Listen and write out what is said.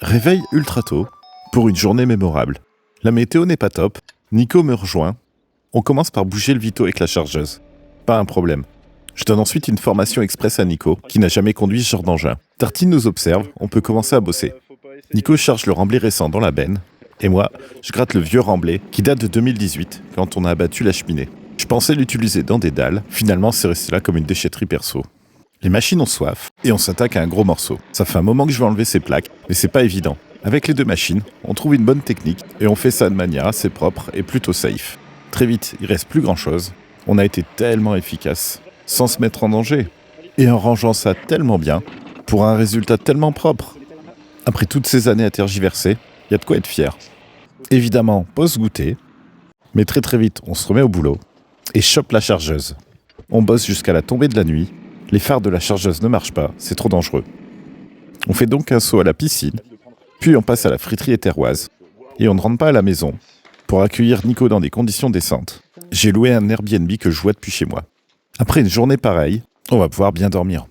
Réveil ultra tôt pour une journée mémorable. La météo n'est pas top, Nico me rejoint. On commence par bouger le Vito avec la chargeuse. Pas un problème. Je donne ensuite une formation express à Nico, qui n'a jamais conduit ce genre d'engin. Tartine nous observe, on peut commencer à bosser. Nico charge le remblai récent dans la benne, et moi, je gratte le vieux remblai qui date de 2018, quand on a abattu la cheminée. Je pensais l'utiliser dans des dalles, finalement c'est resté là comme une déchetterie perso. Les machines ont soif, et on s'attaque à un gros morceau. Ça fait un moment que je vais enlever ces plaques, mais c'est pas évident. Avec les deux machines, on trouve une bonne technique, et on fait ça de manière assez propre et plutôt safe. Très vite, il reste plus grand chose. On a été tellement efficace, sans se mettre en danger, et en rangeant ça tellement bien, pour un résultat tellement propre. Après toutes ces années à tergiverser, il y a de quoi être fier. Évidemment, post-goûter, mais très vite, on se remet au boulot, et chope la chargeuse. On bosse jusqu'à la tombée de la nuit. Les phares de la chargeuse ne marchent pas, c'est trop dangereux. On fait donc un saut à la piscine, puis on passe à la friterie éterroise, et on ne rentre pas à la maison. Pour accueillir Nico dans des conditions décentes, j'ai loué un Airbnb que je vois depuis chez moi. Après une journée pareille, on va pouvoir bien dormir.